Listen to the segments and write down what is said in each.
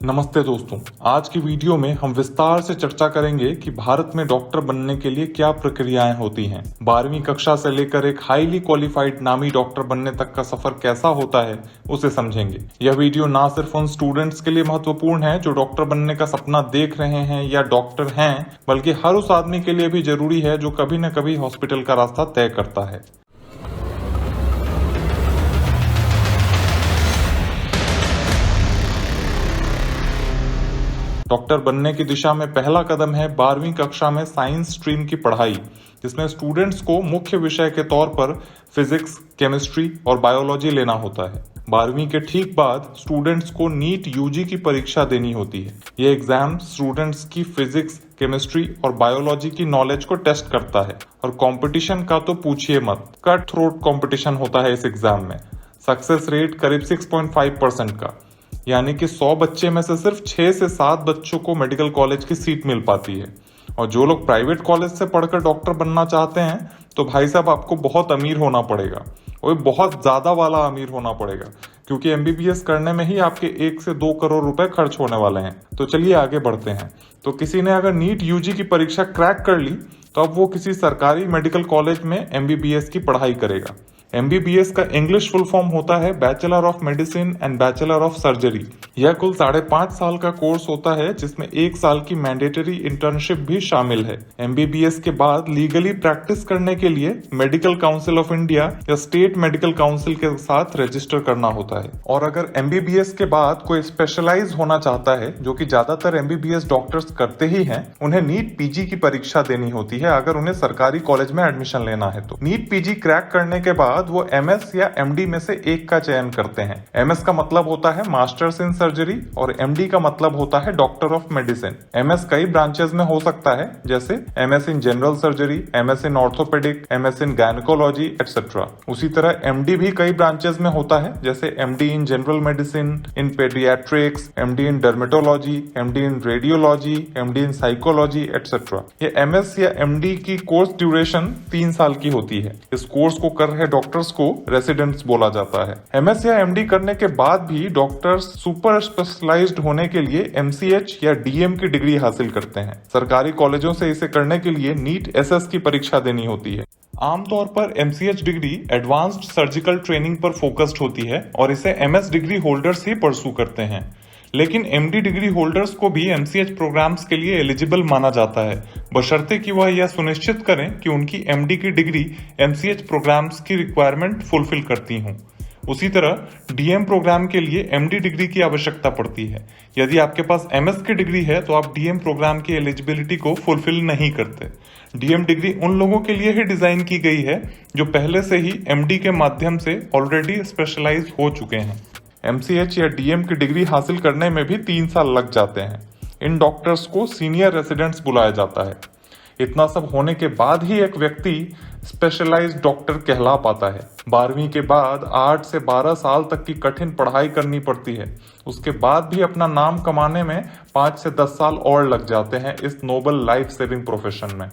नमस्ते दोस्तों, आज की वीडियो में हम विस्तार से चर्चा करेंगे कि भारत में डॉक्टर बनने के लिए क्या प्रक्रियाएं होती हैं। 12वीं कक्षा से लेकर एक हाईली क्वालिफाइड नामी डॉक्टर बनने तक का सफर कैसा होता है, उसे समझेंगे। यह वीडियो ना सिर्फ उन स्टूडेंट्स के लिए महत्वपूर्ण है जो डॉक्टर बनने का सपना देख रहे हैं या डॉक्टर हैं, बल्कि हर उस आदमी के लिए भी जरूरी है जो कभी न कभी हॉस्पिटल का रास्ता तय करता है। डॉक्टर बनने की दिशा में पहला कदम है 12वीं कक्षा में साइंस स्ट्रीम की पढ़ाई, जिसमें स्टूडेंट्स को मुख्य विषय के तौर पर फिजिक्स, केमिस्ट्री और बायोलॉजी लेना होता है। 12वीं के ठीक बाद स्टूडेंट्स को नीट यूजी की परीक्षा देनी होती है। ये एग्जाम स्टूडेंट्स की फिजिक्स, केमिस्ट्री और बायोलॉजी की नॉलेज को टेस्ट करता है और कंपटीशन का तो पूछिए मत। कट थ्रोट कंपटीशन होता है इस एग्जाम में। सक्सेस रेट करीब 6.5% का, यानी कि 100 बच्चे में से सिर्फ 6 से 7 बच्चों को मेडिकल कॉलेज की सीट मिल पाती है। और जो लोग प्राइवेट कॉलेज से पढ़कर डॉक्टर बनना चाहते हैं, तो भाई साहब आपको बहुत अमीर होना पड़ेगा, और बहुत ज्यादा वाला अमीर होना पड़ेगा, क्योंकि एमबीबीएस करने में ही आपके 1 से 2 करोड़ रुपए खर्च होने वाले हैं। तो चलिए आगे बढ़ते हैं। तो किसी ने अगर नीट यूजी की परीक्षा क्रैक कर ली, तो अब वो किसी सरकारी मेडिकल कॉलेज में एमबीबीएस की पढ़ाई करेगा। एमबीबीएस का इंग्लिश फुल फॉर्म होता है bachelor of medicine and bachelor of surgery. यह कुल 5.5 साल का कोर्स होता है, जिसमें 1 साल की मैंडेटरी इंटर्नशिप भी शामिल है। एमबीबीएस के बाद लीगली प्रैक्टिस करने के लिए मेडिकल काउंसिल ऑफ इंडिया या स्टेट मेडिकल काउंसिल के साथ रजिस्टर करना होता है। और अगर एमबीबीएस के बाद कोई स्पेशलाइज होना चाहता है, जो कि ज्यादातर एमबीबीएस डॉक्टर्स करते ही हैं, उन्हें नीट पीजी की परीक्षा देनी होती है अगर उन्हें सरकारी कॉलेज में एडमिशन लेना है। तो नीट पीजी क्रैक करने के बाद वो एमएस या एमडी में से एक का चयन करते हैं। एमएस का मतलब होता है मास्टर्स इन सर्जरी और एमडी का मतलब होता है डॉक्टर ऑफ मेडिसिन। एमएस कई ब्रांचेस में हो सकता है, जैसे MS in general surgery, MS in orthopaedic, MS in gynaecology etcetera. उसी तरह एमडी भी कई ब्रांचेस में होता है, जैसे MD in general medicine, in paediatrics, MD in dermatology, MD in radiology, MD in psychology etcetera. ये एमएस या एमडी की कोर्स ड्यूरेशन 3 साल की होती है। इस कोर्स को कर रहे डॉक्टर्स को रेसिडेंट्स बोला जाता है। एमएस या एमडी करने के बाद भी डॉक्टर्स सुपर स्पेशलाइज्ड होने के लिए एमसीएच या डीएम की डिग्री हासिल करते हैं। सरकारी कॉलेजों से इसे करने के लिए नीट एसएस की परीक्षा देनी होती है। आमतौर पर MCH degree advanced surgical training पर फोकस्ड होती है और इसे एमएस डिग्री होल्डर्स ही परसू करते हैं। लेकिन एमडी डिग्री होल्डर्स को भी एमसीएच प्रोग्राम्स के लिए एलिजिबल माना जाता है, बशर्ते कि वह यह सुनिश्चित करें कि उनकी एमडी की डिग्री एमसीएच प्रोग्राम्स की रिक्वायरमेंट फुलफिल करती हों। उसी तरह डीएम प्रोग्राम के लिए एमडी डिग्री की आवश्यकता पड़ती है। यदि आपके पास एमएस की डिग्री है तो आप डीएम प्रोग्राम की एलिजिबिलिटी को फुलफिल नहीं करते। डीएम डिग्री उन लोगों के लिए ही डिजाइन की गई है जो पहले से ही एमडी के माध्यम से ऑलरेडी स्पेशलाइज हो चुके हैं। एमसीएच या डीएम की डिग्री हासिल करने में भी 3 साल लग जाते हैं। इन डॉक्टर्स को सीनियर रेसिडेंट्स बुलाया जाता है। इतना सब होने के बाद ही एक व्यक्ति स्पेशलाइज्ड डॉक्टर कहला पाता है। 12वीं के बाद 8 से 12 साल तक की कठिन पढ़ाई करनी पड़ती है। उसके बाद भी अपना नाम कमाने में 5 से 10 साल और लग जाते हैं इस नोबल लाइफ सेविंग प्रोफेशन में।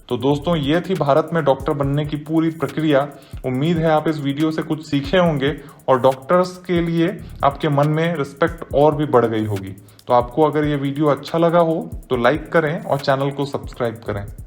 तो दोस्तों, ये थी भारत में डॉक्टर बनने की पूरी प्रक्रिया। उम्मीद है आप इस वीडियो से कुछ सीखे होंगे और डॉक्टर्स के लिए आपके मन में रिस्पेक्ट और भी बढ़ गई होगी। तो आपको अगर ये वीडियो अच्छा लगा हो तो लाइक करें और चैनल को सब्सक्राइब करें।